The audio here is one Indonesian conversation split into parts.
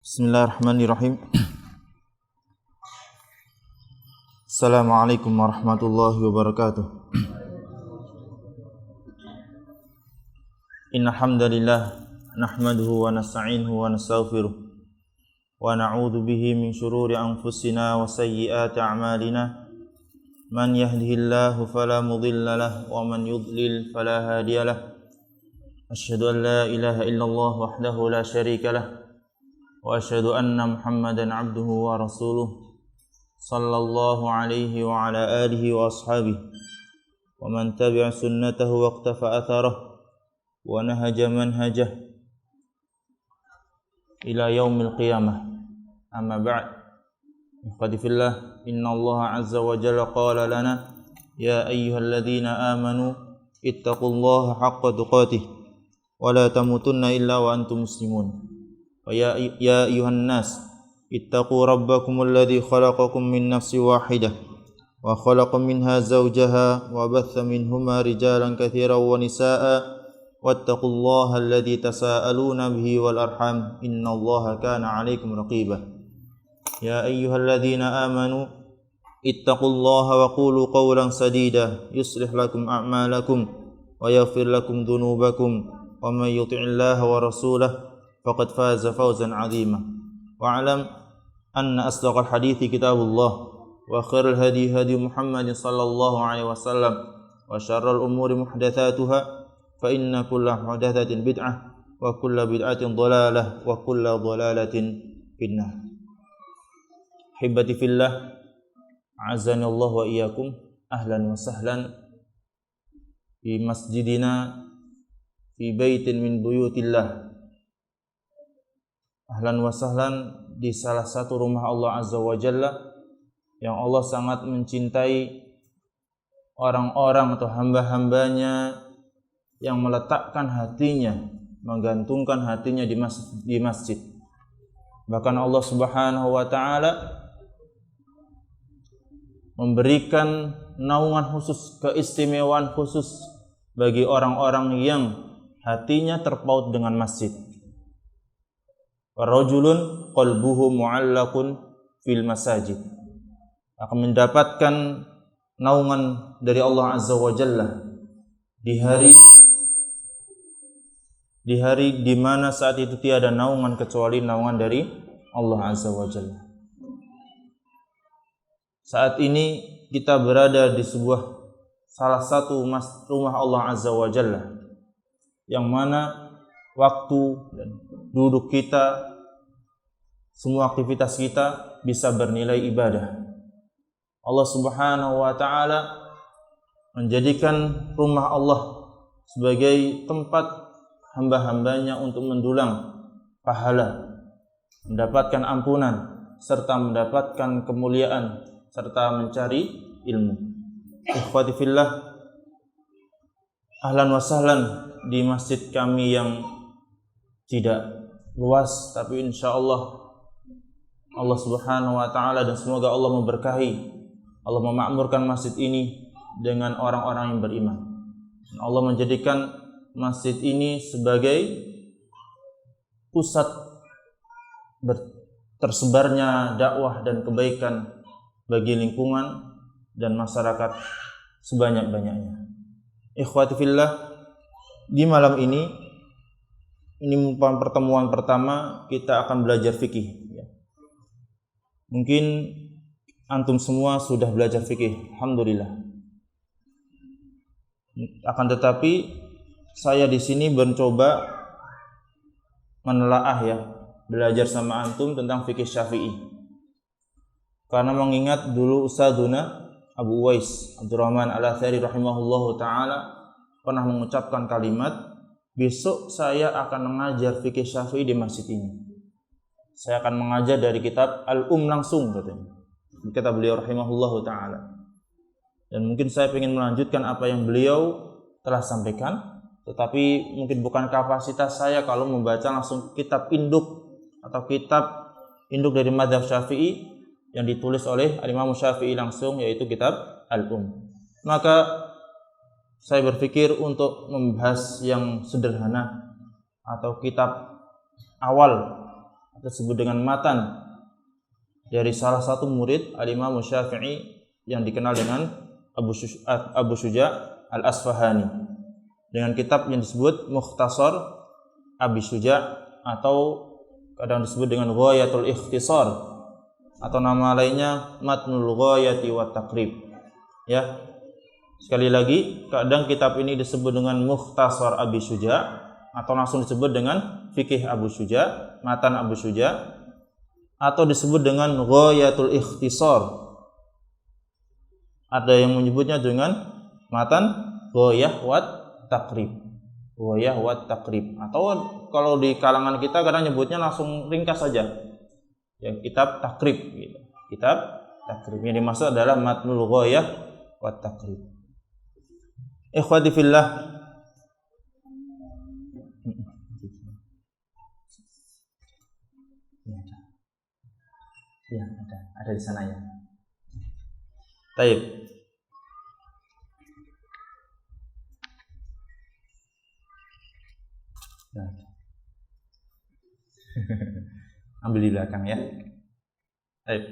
Bismillahirrahmanirrahim. Assalamualaikum warahmatullahi wabarakatuh. Innal hamdalillah nahmaduhu wa nasta'inuhu wa nastaghfiruh wa na'udzu bihi min shururi anfusina wa sayyiati a'malina. Man yahdihillahu fala mudilla lahu wa man yudlil fala hadiya lahu. Asyhadu an la ilaha illallah wahdahu la syarika lahu wa asyhadu anna Muhammadan abduhu wa rasuluh sallallahu alaihi wa ala alihi wa ashabihi wa man tabi'a sunnatahu wa iqtafa atharah wa nahaja manhajah ila yaumil qiyamah. Amma ba'd. Ikhwati fillah, inna Allah azza wa jalla qala lana ya ayyuhalladzina amanu ittaqullaha haqqa tuqatih wa la tamutunna illa wa antum muslimun. Ya ayuhan nas ittaqu rabbakumul ladzi khalaqakum min nafsin wahidah wa khalaqa minha zawjaha wa batha minhuma rijalan katsiran wa nisaa'a wattaqullaha alladzi tasaaluna bihi wal arham innallaha kana 'alaikum raqiba. Ya ayyuhalladzina amanu ittaqullaha wa qulu qawlan sadida yuslih lakum a'malakum wa yaghfir lakum dhunubakum wa may yuti'illaha wa rasulahu faqad faza fawzan 'azima. Wa'lam anna asdaqal hadithi kitabullah wa khairal hadi hadi Muhammadin sallallahu alaihi wasallam wa syarral umuri muhdatsatuha fa inna kulla muhdatsatin bid'ah wa kulla bid'atin dhalalah wa kulla dhalalatin finnar. Hibbati fillah, a'azzani Allah wa iyyakum, ahlan wa sahlan fi masjidina fi baitin min buyutillah. Ahlan wa sahlan di salah satu rumah Allah Azza wa Jalla yang Allah sangat mencintai orang-orang atau hamba-hambanya yang meletakkan hatinya, menggantungkan hatinya di masjid. Bahkan Allah Subhanahu wa taala memberikan naungan khusus, keistimewaan khusus bagi orang-orang yang hatinya terpaut dengan masjid. Rajulun qalbuhu mu'allaqun fil masajid, akan mendapatkan naungan dari Allah Azza wa Jalla di hari di mana saat itu tiada naungan kecuali naungan dari Allah Azza wa Jalla. Saat ini kita berada di salah satu rumah Allah Azza wa Jalla yang mana waktu dan duduk kita, semua aktivitas kita bisa bernilai ibadah. Allah Subhanahu wa taala menjadikan rumah Allah sebagai tempat hamba-hambanya untuk mendulang pahala, mendapatkan ampunan, serta mendapatkan kemuliaan, serta mencari ilmu. Ikhwati fillah, ahlan wa sahlan di masjid kami yang tidak luas, tapi insyaallah Allah Subhanahu wa taala dan semoga Allah memberkahi, Allah memakmurkan masjid ini dengan orang-orang yang beriman. Allah menjadikan masjid ini sebagai pusat tersebarnya dakwah dan kebaikan bagi lingkungan dan masyarakat sebanyak-banyaknya. Ikhwati fillah, di malam ini merupakan pertemuan pertama kita akan belajar fikih. Mungkin antum semua sudah belajar fikih, alhamdulillah. Akan tetapi saya di sini mencoba menelaah belajar sama antum tentang fikih Syafi'i. Karena mengingat dulu Ustadzuna Abu Uwais Abdurrahman Al-Athari rahimahullahu taala pernah mengucapkan kalimat, besok saya akan mengajar fikih Syafi'i di masjid ini. Saya akan mengajar dari kitab langsung, katanya. Kata beliau rahimahullahu taala. Dan mungkin saya ingin melanjutkan apa yang beliau telah sampaikan, tetapi mungkin bukan kapasitas saya kalau membaca langsung kitab induk atau kitab induk dari mazhab Syafi'i yang ditulis oleh Imam Syafi'i langsung, yaitu kitab Maka saya berpikir untuk membahas yang sederhana atau kitab awal disebut dengan matan dari salah satu murid Al-Imam Syafi'i yang dikenal dengan Abu Syuja' Al-Asfahani, dengan kitab yang disebut Mukhtasar Abi Syuja' atau kadang disebut dengan Ghayatul Ikhtisar atau nama lainnya Matnul Ghayati wa Taqrib. Ya. Sekali lagi, kadang kitab ini disebut dengan Mukhtasar Abi Syuja' atau langsung disebut dengan Fikih Abu Syuja', Matan Abu Syuja', atau disebut dengan Ghayatul Ikhtisar. Ada yang menyebutnya dengan Matan Ghayah wa Taqrib. Ghayah wa Taqrib. Atau kalau di kalangan kita kadang nyebutnya langsung ringkas saja. Ya, kitab Taqrib gitu. Kitab Taqrib. Yang dimaksud adalah Matnul Ghayah wa Taqrib. Ikhwati fillah, ya, ada di sana ya. Baik. Nah. Ambil di belakang ya. Baik.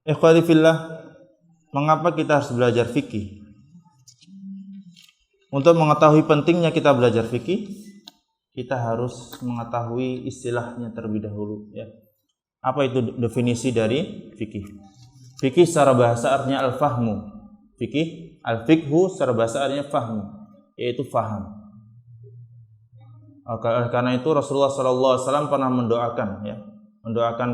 Ikhwati fillah, mengapa kita harus belajar fikih? Untuk mengetahui pentingnya kita belajar fikih, kita harus mengetahui istilahnya terlebih dahulu ya. Apa itu definisi dari fikih? Fikih secara bahasa artinya al-fahmu. Fikih, al-fiqhu secara bahasa artinya fahmu, yaitu faham. Karena itu Rasulullah SAW pernah mendoakan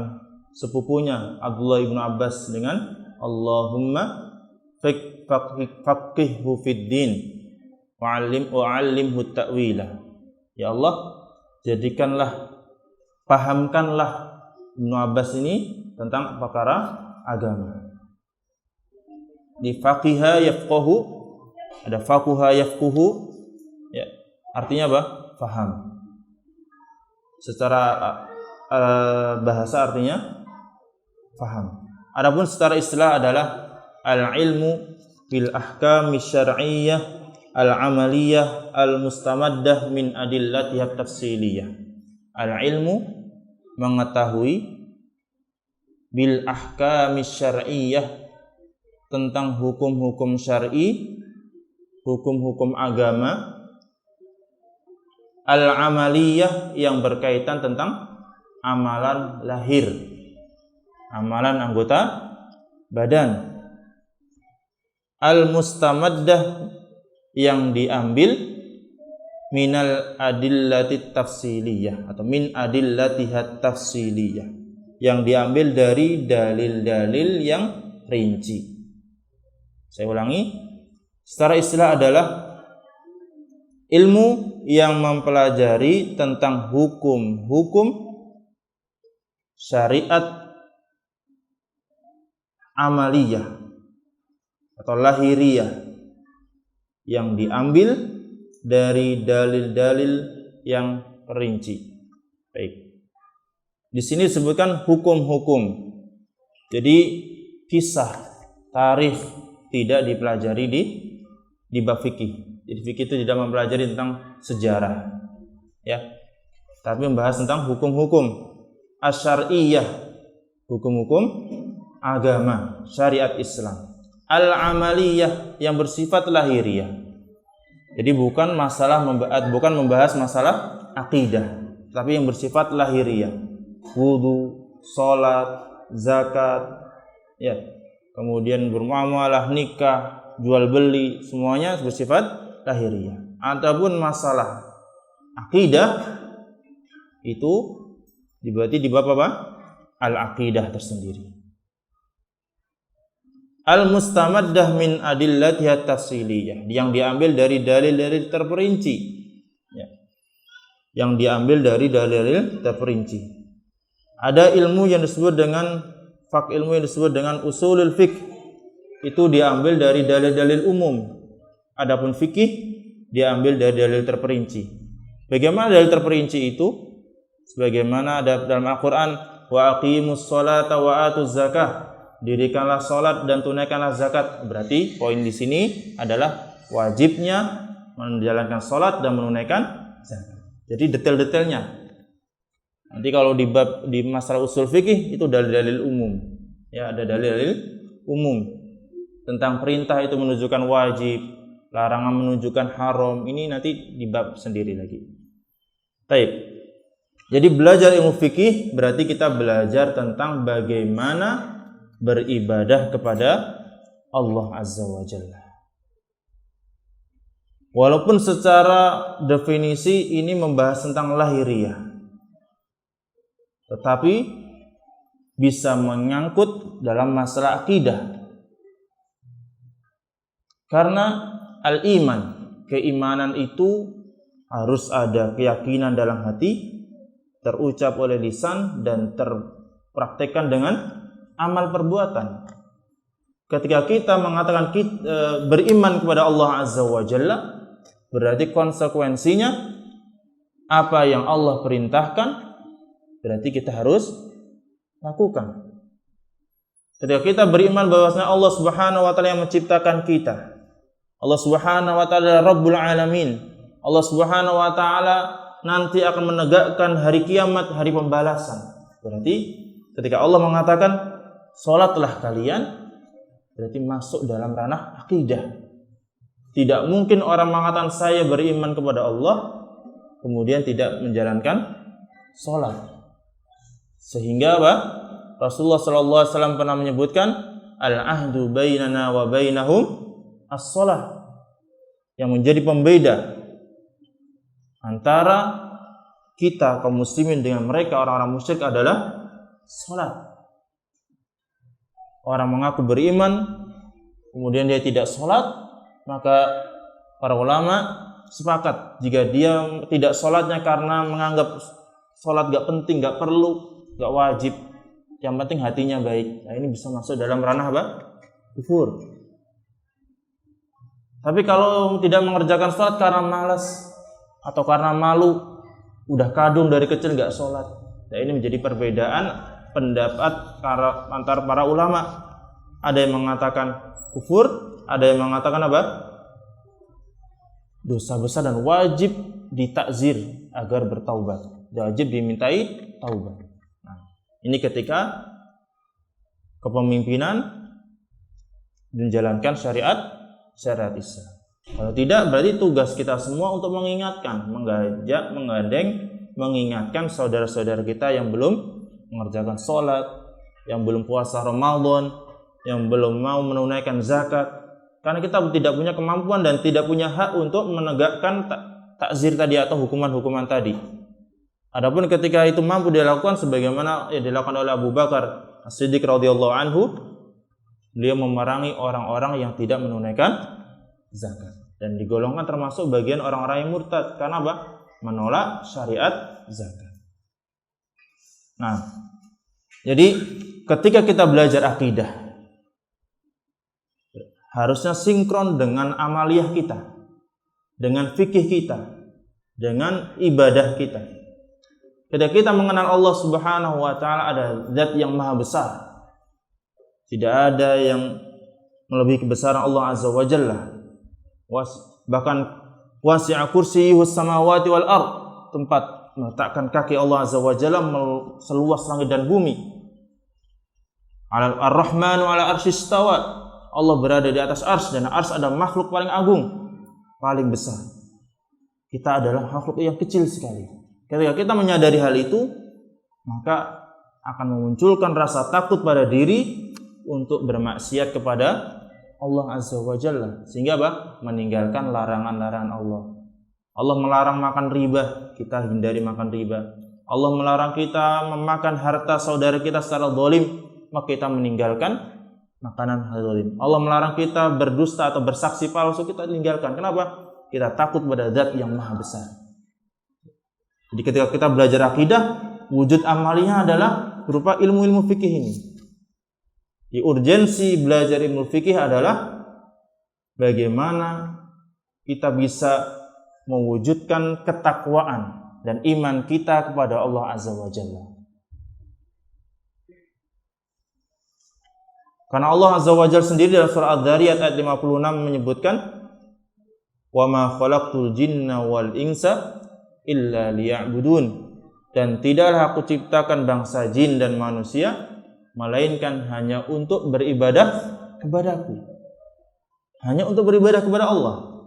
sepupunya Abdullah bin Abbas dengan Allahumma faqihhu fid din wa'allimhu ta'wila. Ya Allah, pahamkanlah Ibnu Abbas ini tentang perkara agama. Di faqiha yafqahu, ada faquha yafquhu, ya, artinya apa? Faham. Secara bahasa artinya faham. Adapun secara istilah adalah al-ilmu bil ahkami syar'iyyah al-amaliyah al-mustamaddah min adillatiha tafsiliyah. Al-ilmu, mengetahui, bil ahkami syar'iyyah, tentang hukum-hukum syar'i, hukum-hukum agama, al-amaliyah, yang berkaitan tentang amalan lahir, amalan anggota badan, al-mustamaddah, yang diambil minal adillati tafsiliyah atau min adillatihat tafsiliyah, yang diambil dari dalil-dalil yang rinci. Saya ulangi, secara istilah adalah ilmu yang mempelajari tentang hukum-hukum syariat amaliyah atau lahiriah, yang diambil dari dalil-dalil yang rinci. Baik. Di sini disebutkan hukum-hukum. Jadi kisah, tarikh tidak dipelajari di bab fikih. Jadi fikih itu tidak mempelajari tentang sejarah, ya. Tapi membahas tentang hukum-hukum asyariyah, hukum-hukum agama, syariat Islam. Al-amaliyah, yang bersifat lahiriah. Jadi bukan membahas masalah akidah, tapi yang bersifat lahiriah. Wudu, salat, zakat, ya. Kemudian bermuamalah, nikah, jual beli, semuanya bersifat lahiriah. Adapun masalah akidah itu berarti di bab apa? Al-aqidah tersendiri. Al-mustamaddah min adillatiha tafsiliyah, yang diambil dari dalil-dalil terperinci, ya. Yang diambil dari dalil-dalil terperinci. Ada ilmu yang disebut dengan ilmu yang disebut dengan usulul fiqh, itu diambil dari dalil-dalil umum. Adapun fikih diambil dari dalil terperinci. Bagaimana dalil terperinci itu? Sebagaimana ada dalam Al-Qur'an, wa aqimus sholata wa atuz zakah, dirikanlah salat dan tunaikanlah zakat. Berarti poin di sini adalah wajibnya menjalankan salat dan menunaikan zakat. Jadi detail-detailnya Nanti kalau di masalah usul fikih itu dalil-dalil umum. Ya, ada dalil-dalil umum tentang perintah itu menunjukkan wajib, larangan menunjukkan haram. Ini nanti di bab sendiri lagi. Baik. Jadi belajar ilmu fikih berarti kita belajar tentang bagaimana beribadah kepada Allah Azza wa Jalla. Walaupun secara definisi ini membahas tentang lahiriah, tetapi bisa menyangkut dalam masalah akidah. Karena al-iman, keimanan itu harus ada keyakinan dalam hati, terucap oleh lisan dan terpraktekkan dengan amal perbuatan. Ketika kita mengatakan kita beriman kepada Allah Azza wa Jalla, berarti konsekuensinya apa yang Allah perintahkan berarti kita harus lakukan. Ketika kita beriman bahwasanya Allah Subhanahu wa taala yang menciptakan kita, Allah Subhanahu wa taala Rabbul Alamin, Allah Subhanahu wa taala nanti akan menegakkan hari kiamat, hari pembalasan. Berarti ketika Allah mengatakan salatlah kalian, berarti masuk dalam ranah akidah. Tidak mungkin orang mengatakan saya beriman kepada Allah kemudian tidak menjalankan salat. Sehingga apa? Rasulullah sallallahu alaihi wasallam pernah menyebutkan al-ahdu bainana wa bainahum as-shalah. Yang menjadi pembeda antara kita kaum muslimin dengan mereka orang-orang musyrik adalah salat. Orang mengaku beriman kemudian dia tidak salat, maka para ulama sepakat jika dia tidak salatnya karena menganggap salat gak penting, gak perlu, gak wajib, yang penting hatinya baik. Nah, ini bisa masuk dalam ranah apa? Kufur. Tapi kalau tidak mengerjakan salat karena malas atau karena malu, udah kadung dari kecil gak salat. Nah, ini menjadi perbedaan pendapat antara para ulama. Ada yang mengatakan kufur, ada yang mengatakan apa? Dosa besar dan wajib ditakzir agar bertaubat. Wajib dimintai taubat. Nah, ini ketika kepemimpinan menjalankan syariat Islam. Kalau tidak, berarti tugas kita semua untuk mengingatkan, mengajak, menggandeng, mengingatkan saudara-saudara kita yang belum mengerjakan sholat, yang belum puasa Ramadan, yang belum mau menunaikan zakat, karena kita tidak punya kemampuan dan tidak punya hak untuk menegakkan takzir tadi atau hukuman-hukuman tadi. Adapun ketika itu mampu dilakukan sebagaimana yang dilakukan oleh Abu Bakar As-Siddiq radhiyallahu anhu, beliau memerangi orang-orang yang tidak menunaikan zakat dan digolongkan termasuk bagian orang-orang yang murtad karena apa? Menolak syariat zakat. Nah, jadi ketika kita belajar akidah harusnya sinkron dengan amaliyah kita, dengan fikih kita, dengan ibadah kita. Ketika kita mengenal Allah Subhanahu wa taala ada zat yang maha besar. Tidak ada yang melebihi kebesaran Allah Azza wa Jalla. Bahkan wasi'a kursiyyuhus samawati wal ard, tempat meletakkan kaki Allah Azza wa Jalla seluas langit dan bumi. Ar-Rahmanu 'ala arsyis istawa. Allah berada di atas ars dan ars ada makhluk paling agung, paling besar. Kita adalah makhluk yang kecil sekali. Ketika kita menyadari hal itu, maka akan memunculkan rasa takut pada diri untuk bermaksiat kepada Allah Azza wa Jalla. Sehingga apa? Meninggalkan larangan-larangan Allah. Allah melarang makan riba, kita hindari makan riba. Allah melarang kita memakan harta saudara kita secara zalim, maka kita meninggalkan makanan zalim. Allah melarang kita berdusta atau bersaksi palsu, kita tinggalkan. Kenapa? Kita takut pada zat yang maha besar. Jadi ketika kita belajar akidah, wujud amalinya adalah berupa ilmu-ilmu fikih ini. Di urgensi belajar ilmu fikih adalah bagaimana kita bisa mewujudkan ketakwaan dan iman kita kepada Allah Azza wa Jalla. Karena Allah Azza wa Jalla sendiri dalam surah Adz-Dzariyat ayat 56 menyebutkan, "Wa ma khalaqtul jinna wal insa illa liya'budun." dan tidaklah aku ciptakan bangsa jin dan manusia melainkan hanya untuk beribadah kepadaku. Hanya untuk beribadah kepada Allah.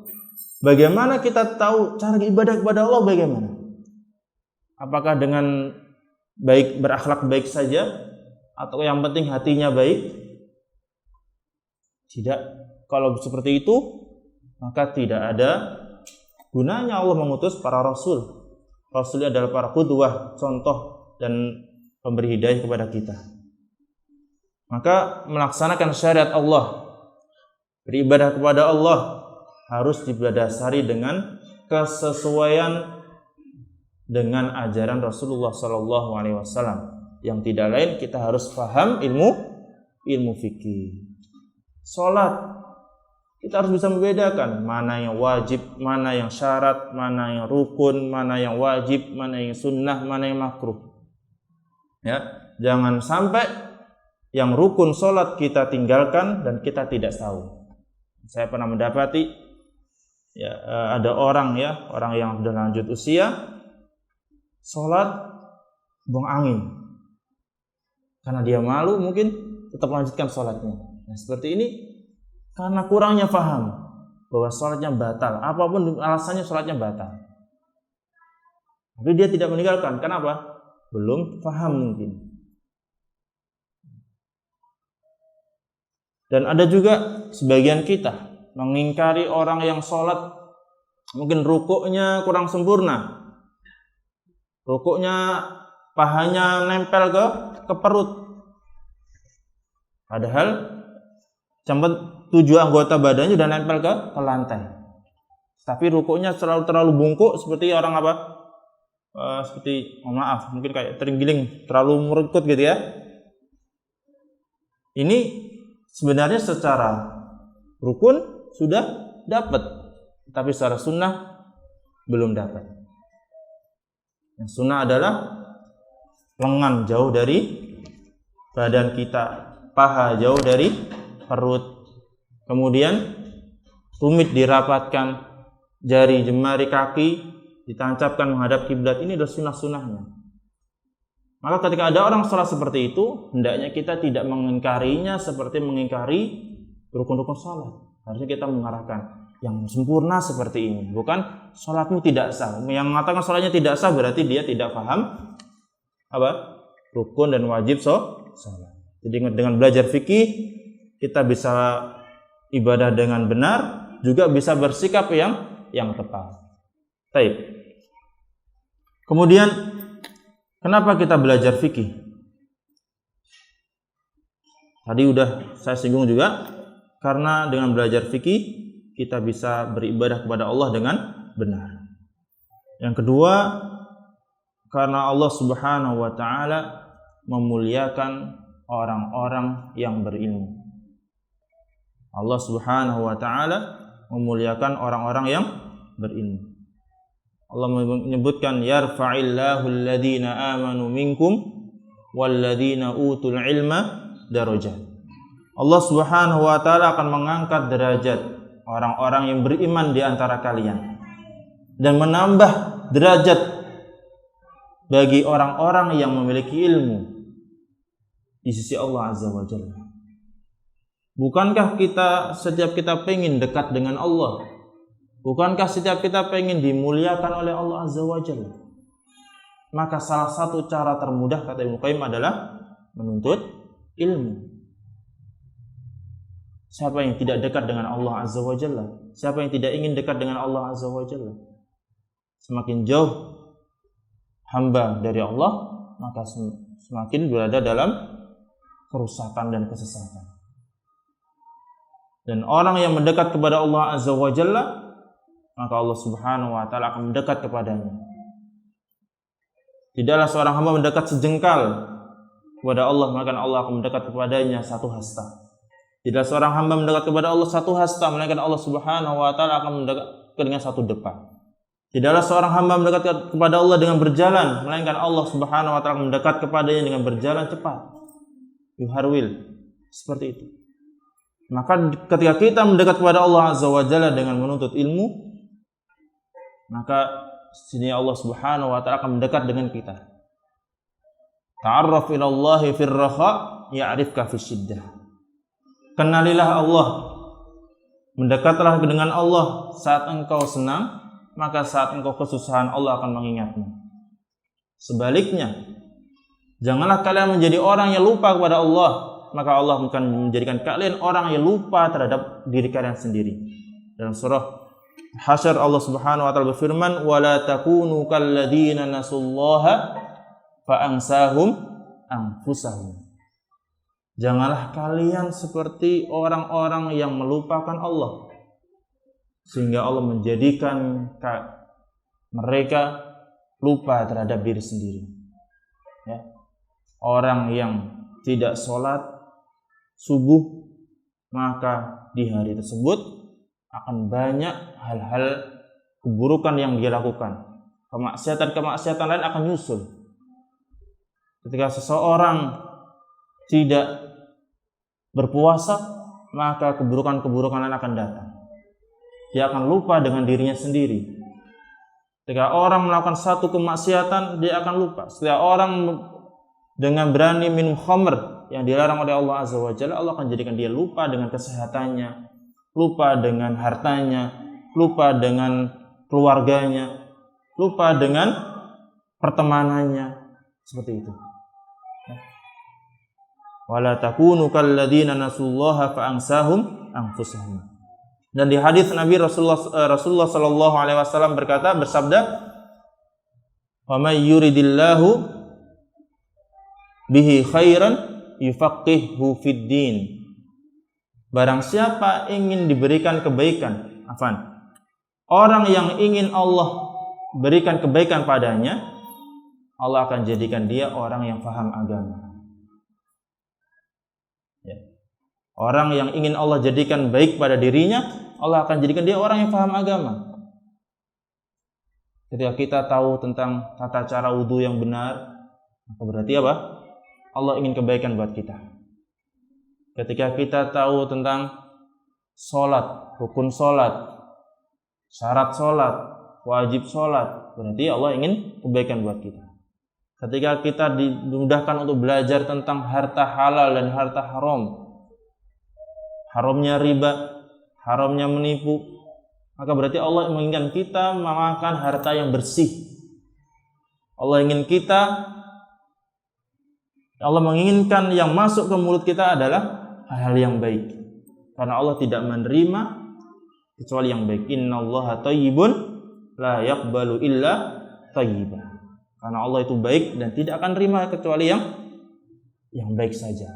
Bagaimana kita tahu cara ibadah kepada Allah bagaimana? Apakah dengan baik berakhlak baik saja atau yang penting hatinya baik? Tidak. Kalau seperti itu maka tidak ada gunanya Allah mengutus para rasul. Rasul adalah para qudwah, contoh dan pemberi hidayah kepada kita. Maka melaksanakan syariat Allah, beribadah kepada Allah harus didasari dengan kesesuaian dengan ajaran Rasulullah SAW. Yang tidak lain kita harus paham ilmu fikih. Salat kita harus bisa membedakan mana yang wajib, mana yang syarat, mana yang rukun, mana yang wajib, mana yang sunnah, mana yang makruh. Ya, jangan sampai yang rukun salat kita tinggalkan dan kita tidak tahu. Saya pernah mendapati ya, ada orang yang sudah lanjut usia salat buang angin. Karena dia malu mungkin tetap lanjutkan salatnya. Nah, seperti ini karena kurangnya paham bahwa sholatnya batal, apapun alasannya sholatnya batal. Tapi dia tidak meninggalkan. Kenapa? Belum paham mungkin. Dan ada juga sebagian kita mengingkari orang yang sholat mungkin rukuknya kurang sempurna. Rukuknya pahanya nempel ke perut. Padahal sampai 7 anggota badannya sudah nempel ke lantai. Tapi rukuknya terlalu bungkuk seperti orang apa? Seperti maaf, mungkin kayak terenggiling, terlalu merengkut gitu ya. Ini sebenarnya secara rukun sudah dapat, tapi secara sunnah belum dapat. Yang sunnah adalah lengan jauh dari badan kita, paha jauh dari perut. Kemudian tumit dirapatkan, jari jemari kaki ditancapkan menghadap kiblat. Ini adalah sunnah-sunnahnya. Maka ketika ada orang sholat seperti itu, hendaknya kita tidak mengingkarinya seperti mengingkari rukun-rukun sholat. Harusnya kita mengarahkan yang sempurna seperti ini. Bukan sholatmu tidak sah. Yang mengatakan sholatnya tidak sah berarti dia tidak paham apa? Rukun dan wajib sholat. Jadi dengan belajar fikih kita bisa ibadah dengan benar, juga bisa bersikap yang tepat. Baik. Kemudian kenapa kita belajar fikih? Tadi udah saya singgung juga, karena dengan belajar fikih kita bisa beribadah kepada Allah dengan benar. Yang kedua, karena Allah Subhanahu wa taala memuliakan orang-orang yang berilmu. Allah Subhanahu wa taala memuliakan orang-orang yang berilmu. Allah menyebutkan yarfa'illahu alladhina amanu minkum walladhina utul ilma darajat. Allah Subhanahu wa taala akan mengangkat derajat orang-orang yang beriman di antara kalian dan menambah derajat bagi orang-orang yang memiliki ilmu di sisi Allah Azza wa Jalla. Bukankah setiap kita pengen dekat dengan Allah? Bukankah setiap kita pengen dimuliakan oleh Allah Azza wa Jalla? Maka salah satu cara termudah kata Ibnu Qayyim adalah menuntut ilmu. Siapa yang tidak dekat dengan Allah Azza wa Jalla? Siapa yang tidak ingin dekat dengan Allah Azza wa Jalla? Semakin jauh hamba dari Allah, maka semakin berada dalam kerusakan dan kesesatan. Dan orang yang mendekat kepada Allah Azza wa Jalla, maka Allah Subhanahu wa taala akan mendekat kepadanya. Tidaklah seorang hamba mendekat sejengkal kepada Allah, maka Allah akan mendekat kepadanya satu hasta. Tidaklah seorang hamba mendekat kepada Allah satu hasta, melainkan Allah Subhanahu wa taala akan mendekat dengan satu depan. Tidaklah seorang hamba mendekat kepada Allah dengan berjalan, melainkan Allah Subhanahu wa taala mendekat kepadanya dengan berjalan cepat. Yuharwil, seperti itu. Maka ketika kita mendekat kepada Allah Azza wa Jalla dengan menuntut ilmu, maka sini Allah Subhanahu wa taala akan mendekat dengan kita. Ta'arraf ila Allahi fir raha ya'rifka fis syiddah. Kenalilah Allah, mendekatlah dengan Allah saat engkau senang, maka saat engkau kesusahan Allah akan mengingatmu. Sebaliknya, janganlah kalian menjadi orang yang lupa kepada Allah, maka Allah akan menjadikan kalian orang yang lupa terhadap diri kalian sendiri. Dalam surah Hasyr Allah Subhanahu wa taala berfirman, "Wa la takunu kalladzina nasullaha fa ansahum anfusahum." Janganlah kalian seperti orang-orang yang melupakan Allah sehingga Allah menjadikan mereka lupa terhadap diri sendiri. Ya. Orang yang tidak sholat subuh, maka di hari tersebut akan banyak hal-hal keburukan yang dia lakukan. Kemaksiatan-kemaksiatan lain akan nyusul. Ketika seseorang tidak berpuasa, maka keburukan-keburukan lain akan datang. Dia akan lupa dengan dirinya sendiri. Ketika orang melakukan satu kemaksiatan, dia akan lupa. Setelah orang dengan berani minum khamr yang dilarang oleh Allah Azza wa Jalla, Allah akan jadikan dia lupa dengan kesehatannya, lupa dengan hartanya, lupa dengan keluarganya, lupa dengan pertemanannya. Seperti itu. Wala takunu kalladzina nasullaha fa ansahum anfusahum. Dan di hadis Nabi Rasulullah sallallahu alaihi wasallam bersabda, "Wa may yuridillahu bihi khairan yufaqihuhu fid din." Barang siapa ingin diberikan kebaikan, orang yang ingin Allah berikan kebaikan padanya, Allah akan jadikan dia orang yang paham agama. Ya. Orang yang ingin Allah jadikan baik pada dirinya, Allah akan jadikan dia orang yang paham agama. Ketika kita tahu tentang tata cara wudu yang benar, maka berarti apa? Allah ingin kebaikan buat kita. Ketika kita tahu tentang sholat, rukun sholat, syarat sholat, wajib sholat, berarti Allah ingin kebaikan buat kita. Ketika kita dimudahkan untuk belajar tentang harta halal dan harta haram, haramnya riba, haramnya menipu, maka berarti Allah menginginkan kita memakan harta yang bersih. Allah menginginkan yang masuk ke mulut kita adalah hal-hal yang baik. Karena Allah tidak menerima kecuali yang baik. Innallaha thayyibun la yaqbalu illa thayyiban. Karena Allah itu baik dan tidak akan terima kecuali yang baik saja.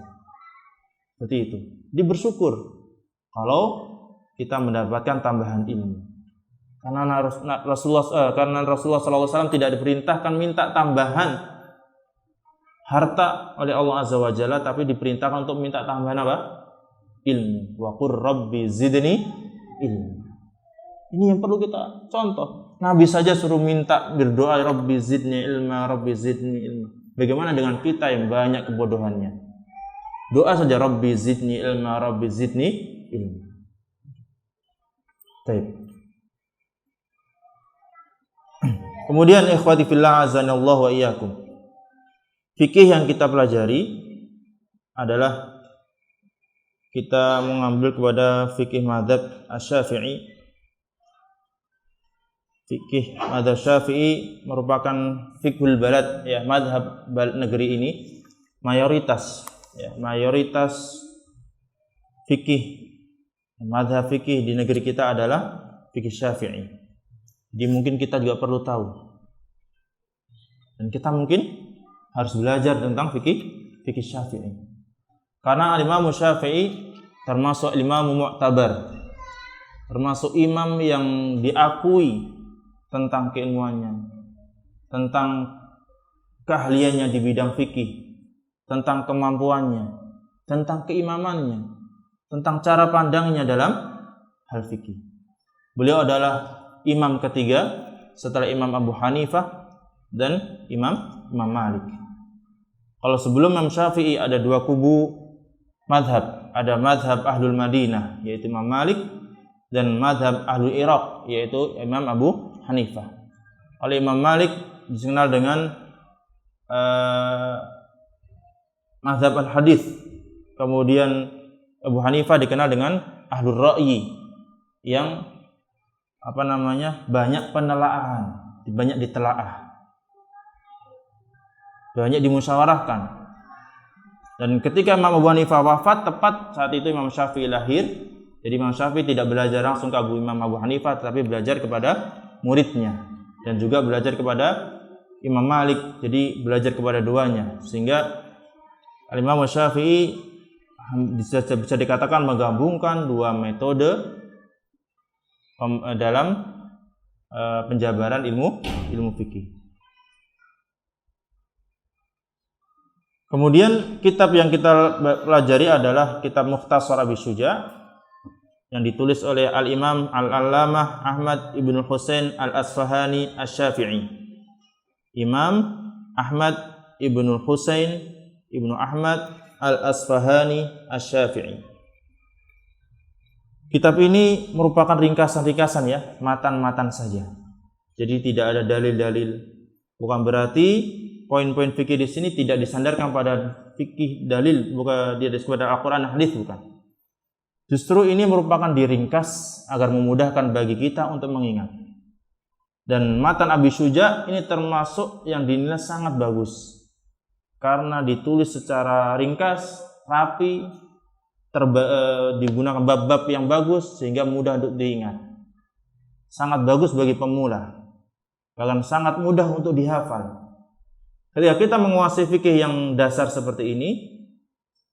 Seperti itu. Dia bersyukur kalau kita mendapatkan tambahan ilmu. Karena Rasulullah SAW tidak diperintahkan minta tambahan harta oleh Allah Azza wa Jalla, tapi diperintahkan untuk minta tambahan apa? Ilmu. Wa qur rabbi zidni ilmu. Ini yang perlu kita contoh. Nabi saja suruh minta berdoa, Rabbi zidni ilma, Rabbi zidni ilma. Bagaimana dengan kita yang banyak kebodohannya? Doa saja, Rabbi zidni ilma, Rabbi zidni ilma. Baik. Kemudian ikhwati fillah azanallahu wa iyyakum. Fikih yang kita pelajari adalah kita mengambil kepada fikih mazhab Asy-Syafi'i. Fikih mazhab Syafi'i merupakan fiqhul balad, ya, mazhab negeri ini mayoritas fikih mazhab fikih di negeri kita adalah fikih Syafi'i. Jadi mungkin kita juga perlu tahu. Dan kita mungkin harus belajar tentang fikih Syafi'i. Karena Imam Syafi'i termasuk imam mu'tabar, termasuk imam yang diakui tentang keilmuannya, tentang keahliannya di bidang fikih, tentang kemampuannya, tentang keimamannya, tentang cara pandangnya dalam hal fikih. Beliau adalah imam ketiga setelah Imam Abu Hanifah dan Imam Malik. Kalau sebelum Imam Syafi'i ada dua kubu madhab. Ada madhab Ahlul Madinah, yaitu Imam Malik, dan madhab Ahlul Iraq, yaitu Imam Abu Hanifah. Oleh Imam Malik dikenal dengan mazhab al-hadis. Kemudian Abu Hanifah dikenal dengan ahlur ra'yi yang banyak penelaahan, banyak ditelaah, banyak dimusyawarahkan. Dan ketika Imam Abu Hanifah wafat, tepat saat itu Imam Syafi'i lahir. Jadi Imam Syafi'i tidak belajar langsung ke Imam Abu Hanifah, tetapi belajar kepada muridnya dan juga belajar kepada Imam Malik. Jadi belajar kepada duanya, sehingga Imam Syafi'i bisa dikatakan menggabungkan dua metode dalam penjabaran ilmu fikih. Kemudian kitab yang kita pelajari adalah kitab Mukhtasar Abi Syuja yang ditulis oleh Al-Imam Al-Allamah Ahmad Ibnu Husain Al-Asfahani Asy-Syafi'i. Imam Ahmad Ibnu Husain Ibnu Ahmad Al-Asfahani Asy-Syafi'i. Kitab ini merupakan ringkasan-ringkasan ya, matan-matan saja. Jadi tidak ada dalil-dalil. Bukan berarti poin-poin fikih di sini tidak disandarkan pada fikih dalil, bukan dia kepada Al-Qur'an dan hadis, bukan. Justru ini merupakan diringkas agar memudahkan bagi kita untuk mengingat. Dan matan Abi Syuja ini termasuk yang dinilai sangat bagus karena ditulis secara ringkas, rapi, digunakan bab-bab yang bagus sehingga mudah untuk diingat. Sangat bagus bagi pemula, bahkan sangat mudah untuk dihafal. Ketika kita menguasai fikih yang dasar seperti ini,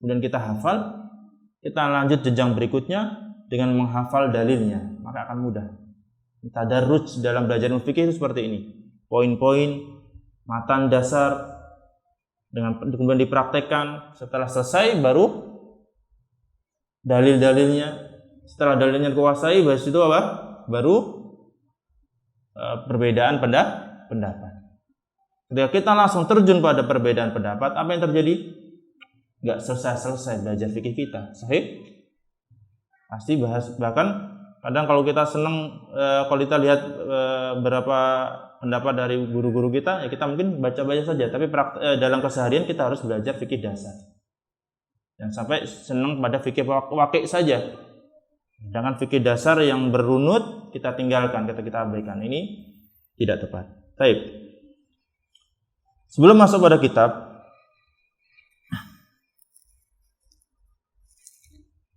kemudian kita hafal, kita lanjut jenjang berikutnya dengan menghafal dalilnya, maka akan mudah. Tadarruj dalam belajar fikih itu seperti ini. Poin-poin, matan dasar, dengan kemudian dipraktekkan. Setelah selesai baru dalil-dalilnya. Setelah dalilnya dikuasai, baru itu apa? Baru perbedaan pendapat. Ketika kita langsung terjun pada perbedaan pendapat, apa yang terjadi? Nggak selesai belajar fikih kita. Sahih? Pasti bahkan kadang kalau kita senang, kalau kita lihat berapa pendapat dari guru-guru kita, ya kita mungkin baca-baca saja. Tapi dalam keseharian kita harus belajar fikih dasar. Jangan sampai senang pada fikih waqi' saja. Dengan fikih dasar yang berunut kita tinggalkan, kita abaikan. Ini tidak tepat. Baik. Sebelum masuk pada kitab,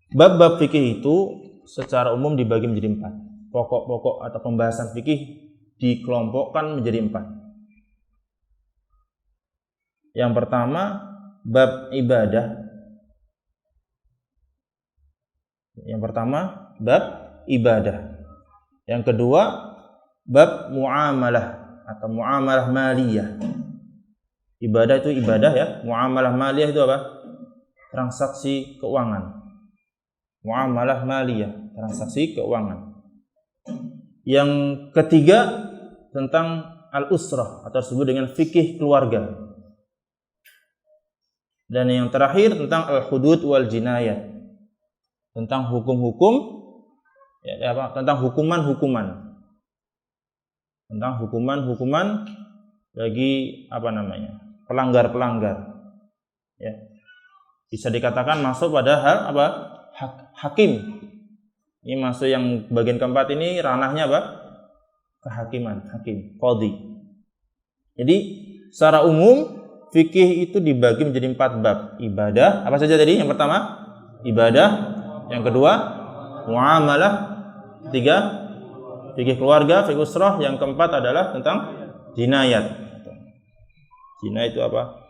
bab-bab fikih itu secara umum dibagi menjadi 4. Pokok-pokok atau pembahasan fikih dikelompokkan menjadi 4. Yang pertama, bab ibadah. Yang kedua, bab muamalah atau muamalah maliyah. Ibadah itu ibadah ya, muamalah maliyah itu apa? Transaksi keuangan. Muamalah maliyah, transaksi keuangan. Yang ketiga tentang al-usrah atau disebut dengan fikih keluarga. Dan yang terakhir tentang al-hudud wal jinayat. Tentang hukum-hukum tentang hukuman-hukuman. Tentang hukuman-hukuman bagi pelanggar-pelanggar. Ya. Bisa dikatakan masuk pada hal hakim. Ini masuk yang bagian keempat ini ranahnya apa? Kehakiman, hakim, qadhi. Jadi secara umum fikih itu dibagi menjadi 4 bab. Ibadah, apa saja tadi? Yang pertama, ibadah. Yang kedua, muamalah. Ketiga, fikih keluarga, fikih usrah. Yang keempat adalah tentang jinayat. Jinayat itu apa?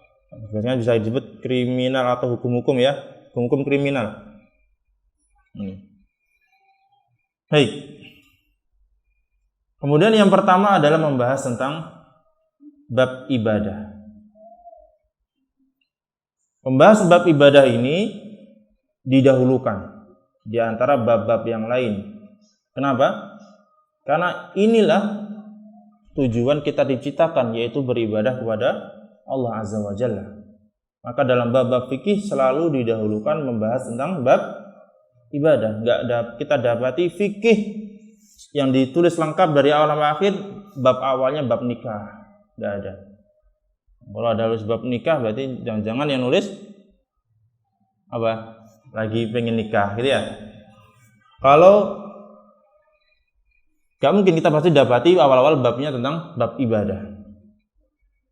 Biasanya bisa disebut kriminal atau hukum-hukum ya. Hukum kriminal. Baik. Kemudian yang pertama adalah membahas tentang bab ibadah. Membahas bab ibadah ini didahulukan di antara bab-bab yang lain. Kenapa? Karena inilah tujuan kita diciptakan, yaitu beribadah kepada Allah Azza wa Jalla. Maka dalam bab-bab fikih selalu didahulukan membahas tentang bab ibadah. Kita dapati fikih yang ditulis lengkap dari awal sampai akhir, bab awalnya bab nikah. Enggak ada. Kalau ada nulis bab nikah berarti jangan-jangan yang nulis lagi pengen nikah gitu ya. Kalau gak mungkin kita pasti dapati awal-awal babnya tentang bab ibadah.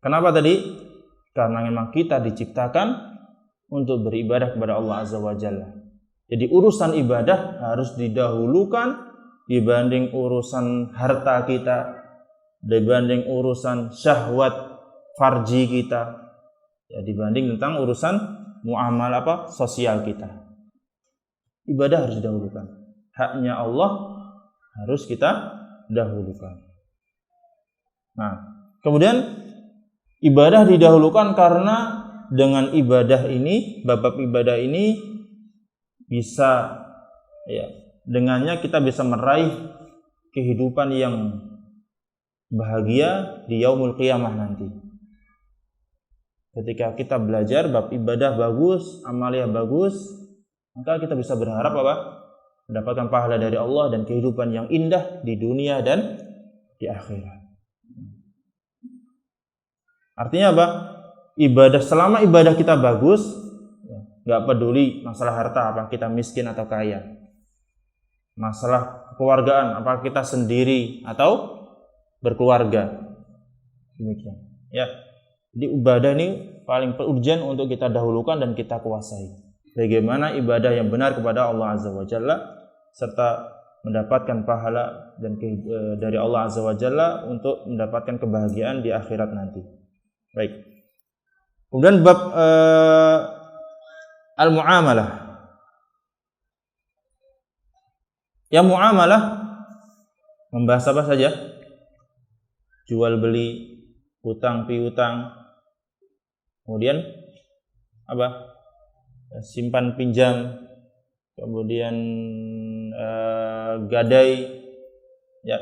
Kenapa tadi? Karena memang kita diciptakan untuk beribadah kepada Allah Azza wa Jalla. Jadi urusan ibadah harus didahulukan dibanding urusan harta kita, dibanding urusan syahwat farji kita, ya, dibanding tentang urusan muamalah sosial kita. Ibadah harus didahulukan. Haknya Allah harus kita dahulukan. Nah, kemudian ibadah didahulukan karena dengan ibadah ini, bab ibadah ini bisa, ya, dengannya kita bisa meraih kehidupan yang bahagia di yaumul qiyamah nanti. Ketika kita belajar bab ibadah bagus, amaliyah bagus, maka kita bisa berharap mendapatkan pahala dari Allah dan kehidupan yang indah di dunia dan di akhirat. Artinya ibadah, selama ibadah kita bagus, nggak peduli masalah harta, apa kita miskin atau kaya, masalah kekeluargaan, apa kita sendiri atau berkeluarga, demikian. Ya, jadi ibadah ini paling urgent untuk kita dahulukan dan kita kuasai. Bagaimana ibadah yang benar kepada Allah Azza wa Jalla, serta mendapatkan pahala dan dari Allah Azza wa Jalla untuk mendapatkan kebahagiaan di akhirat nanti. Baik. Kemudian bab al-muamalah. Ya, muamalah membahas apa saja? Jual beli, hutang piutang. Kemudian simpan pinjam, kemudian gadai, ya.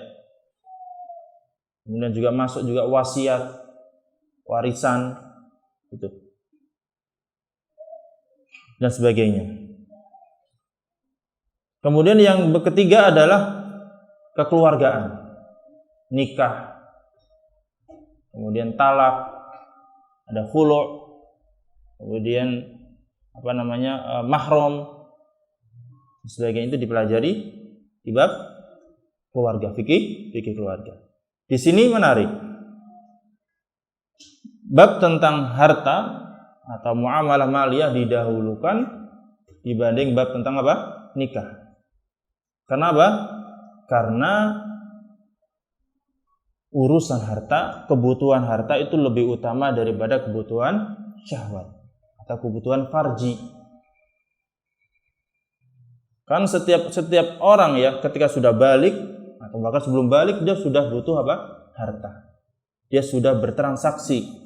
Kemudian juga masuk juga wasiat, warisan, itu dan sebagainya. Kemudian yang ketiga adalah kekeluargaan, nikah, kemudian talak, ada khulu', kemudian mahram, sebagainya itu dipelajari di bab keluarga, fikih keluarga. Di sini menarik, bab tentang harta atau muamalah maliyah didahulukan dibanding bab tentang nikah. Kenapa? Karena urusan harta, kebutuhan harta itu lebih utama daripada kebutuhan syahwat atau kebutuhan farji. Kan setiap orang, ya, ketika sudah balik atau bahkan sebelum balik dia sudah butuh harta. Dia sudah bertransaksi.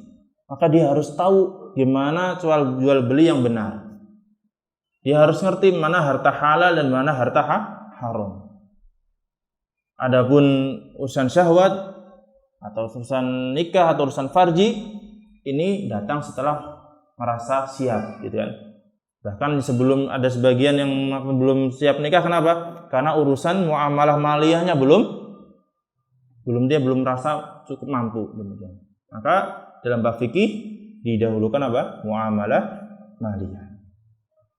Maka dia harus tahu gimana jual beli yang benar. Dia harus ngerti mana harta halal dan mana harta haram. Adapun urusan syahwat atau urusan nikah atau urusan farji ini datang setelah merasa siap, gitu kan. Bahkan sebelum ada sebagian yang belum siap nikah, kenapa? Karena urusan muamalah maliyahnya belum merasa cukup mampu, demikian. Maka dalam bab fikih didahulukan muamalah maliyah.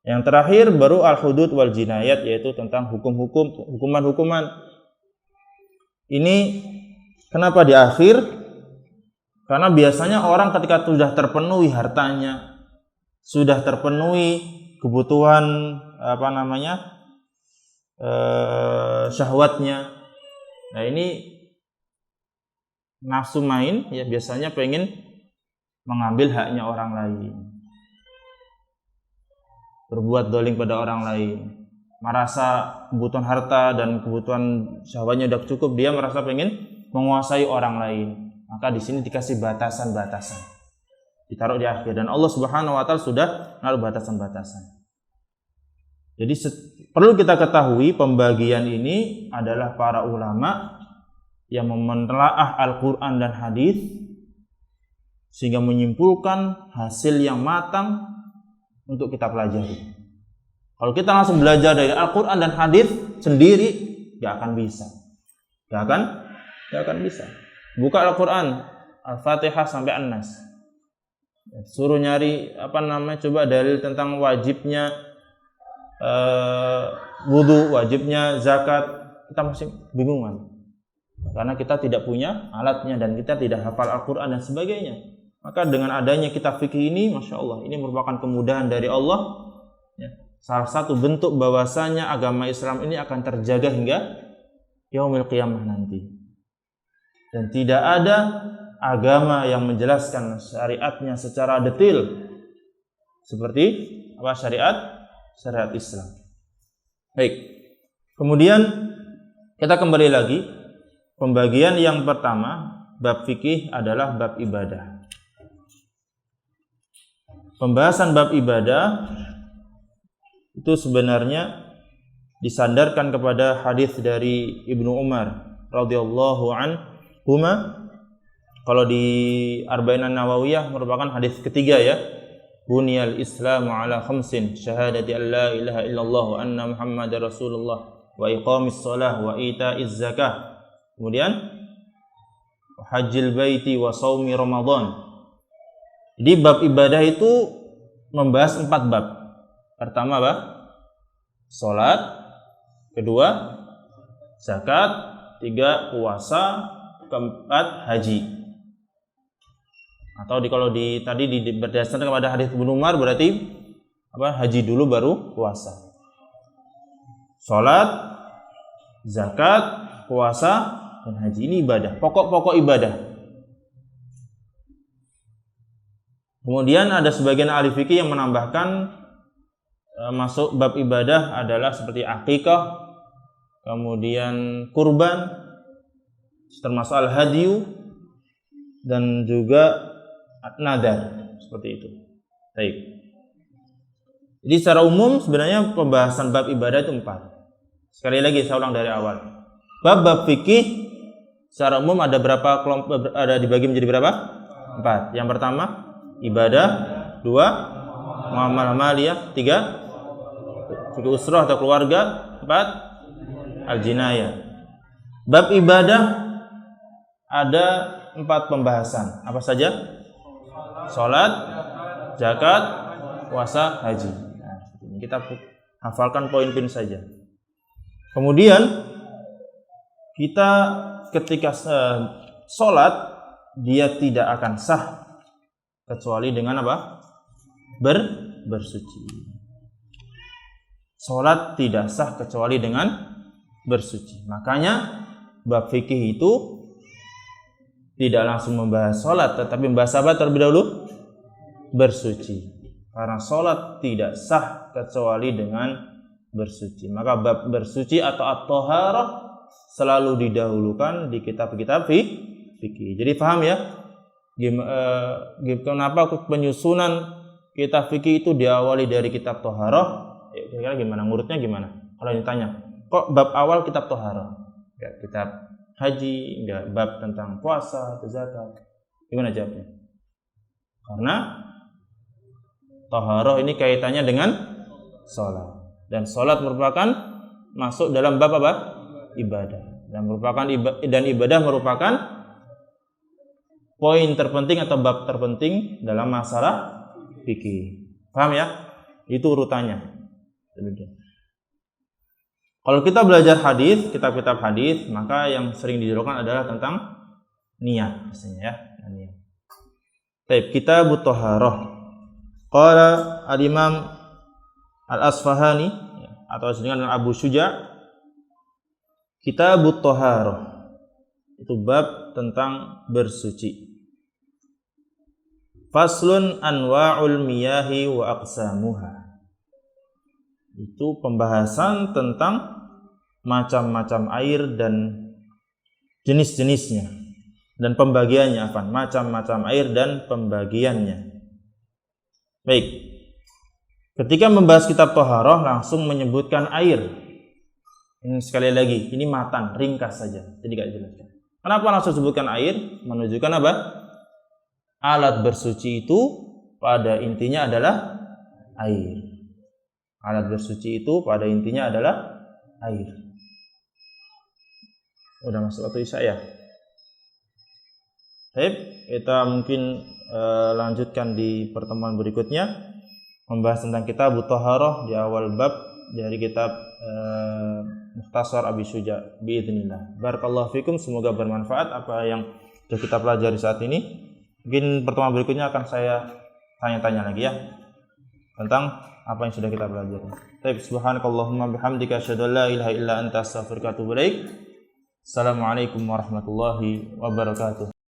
Yang terakhir baru al-hudud wal jinayat, yaitu tentang hukuman-hukuman. Ini kenapa di akhir? Karena biasanya orang ketika sudah terpenuhi hartanya, sudah terpenuhi kebutuhan syahwatnya, nah ini nafsu main, ya, biasanya pengen mengambil haknya orang lain, berbuat dolim pada orang lain, merasa kebutuhan harta dan kebutuhan syahwatnya udah cukup, dia merasa pengen menguasai orang lain. Maka di sini dikasih batasan-batasan, ditaruh di akhir, dan Allah Subhanahu wa taala sudah naruh batasan-batasan. Jadi perlu kita ketahui pembagian ini adalah para ulama yang menelaah Al-Qur'an dan hadis sehingga menyimpulkan hasil yang matang untuk kita pelajari. Kalau kita langsung belajar dari Al-Qur'an dan hadis sendiri, gak akan bisa. Gak akan bisa. Buka Al-Qur'an, Al-Fatihah sampai An-Nas. Suruh nyari coba dalil tentang wajibnya wudu, wajibnya zakat, kita masih bingung kan? Karena kita tidak punya alatnya dan kita tidak hafal Al-Quran dan sebagainya. Maka dengan adanya kitab fikih ini, Masya Allah, ini merupakan kemudahan dari Allah. Ya. Salah satu bentuk bahwasanya agama Islam ini akan terjaga hingga yaumil qiyamah nanti. Dan tidak ada agama yang menjelaskan syariatnya secara detail seperti syariat Islam. Baik. Kemudian kita kembali lagi, pembagian yang pertama bab fikih adalah bab ibadah. Pembahasan bab ibadah itu sebenarnya disandarkan kepada hadis dari Ibnu Umar radhiyallahu anhuma. Kalau di Arba'in An-Nawawiyah merupakan hadis ketiga ya. Bunyal Islamu ala khamsin, syahadati an la ilaha illallah wa anna Muhammadar Rasulullah wa iqamis shalah wa ita'iz zakah. Kemudian hajjil baiti wa shaumi Ramadan. Jadi bab ibadah itu membahas 4 bab. Pertama apa? Salat, kedua zakat, 3 puasa, keempat haji. Atau kalau tadi berdasarkan kepada hadis Ibnu Umar berarti haji dulu baru puasa. Salat, zakat, puasa dan haji ini ibadah, pokok-pokok ibadah. Kemudian ada sebagian ahli fikih yang menambahkan masuk bab ibadah adalah seperti akikah, kemudian kurban, termasuk al-hadyu dan juga nadar, seperti itu. Baik. Jadi secara umum sebenarnya pembahasan bab ibadah itu 4. Sekali lagi saya ulang dari awal. Bab fikih secara umum ada berapa kelompok, ada dibagi menjadi berapa? 4. Yang pertama ibadah, 2 muamalah maliyah, 3 fikih usrah atau keluarga, 4 al-jinayah. Bab ibadah ada 4 pembahasan. Apa saja? Salat, zakat, puasa, haji. Nah, ini kita hafalkan poin-poin saja. Kemudian kita ketika salat dia tidak akan sah kecuali dengan apa? Bersuci. Salat tidak sah kecuali dengan bersuci. Makanya bab fikih itu tidak langsung membahas salat, tetapi membahas apa terlebih dahulu? Bersuci. Karena salat tidak sah kecuali dengan bersuci. Maka bab bersuci atau at-thaharah selalu didahulukan di kitab-kitab fikih. Jadi paham ya? Kenapa penyusunan kitab fikih itu diawali dari kitab thaharah? Kira-kira gimana? Ngurutnya gimana? Kalau ditanya, kok bab awal kitab thaharah? Ya, kitab haji, enggak bab tentang puasa atau zakat. Gimana jawabnya? Karena taharah ini kaitannya dengan salat. Dan salat merupakan masuk dalam bab apa? Ibadah. Dan ibadah merupakan poin terpenting atau bab terpenting dalam masalah fikih. Paham ya? Itu urutannya. Kalau kita belajar hadis, kitab-kitab hadis, maka yang sering didahulukan adalah tentang niat, misalnya ya, niat. Baik, kitabut thaharah. Qala al-Imam Al-Asfahani atau dengan Abu Syuja, kitabut thaharah itu bab tentang bersuci. Faslun anwa'ul miyahi wa aqsamuha. Itu pembahasan tentang macam-macam air dan jenis-jenisnya dan pembagiannya, macam-macam air dan pembagiannya. Baik. Ketika membahas kitab thaharah langsung menyebutkan air. Ini sekali lagi, ini matan, ringkas saja. Jadi enggak jelaskan. Kenapa langsung sebutkan air? Menunjukkan apa? Alat bersuci itu pada intinya adalah air. Alat bersuci itu pada intinya adalah air. Udah masuk waktu isya ya? Baik, kita mungkin lanjutkan di pertemuan berikutnya, membahas tentang kitab Thaharah di awal bab dari kitab Mukhtasar Abi Syuja biidznillah. Barakallahu fikum, semoga bermanfaat apa yang sudah kita pelajari saat ini. Mungkin pertemuan berikutnya akan saya tanya-tanya lagi ya tentang apa yang sudah kita pelajari. Baik, subhanakallahumma bihamdika asyhadu an la ilaha illa anta astaghfiruka wa atubu ilaik. Assalamualaikum warahmatullahi wabarakatuh.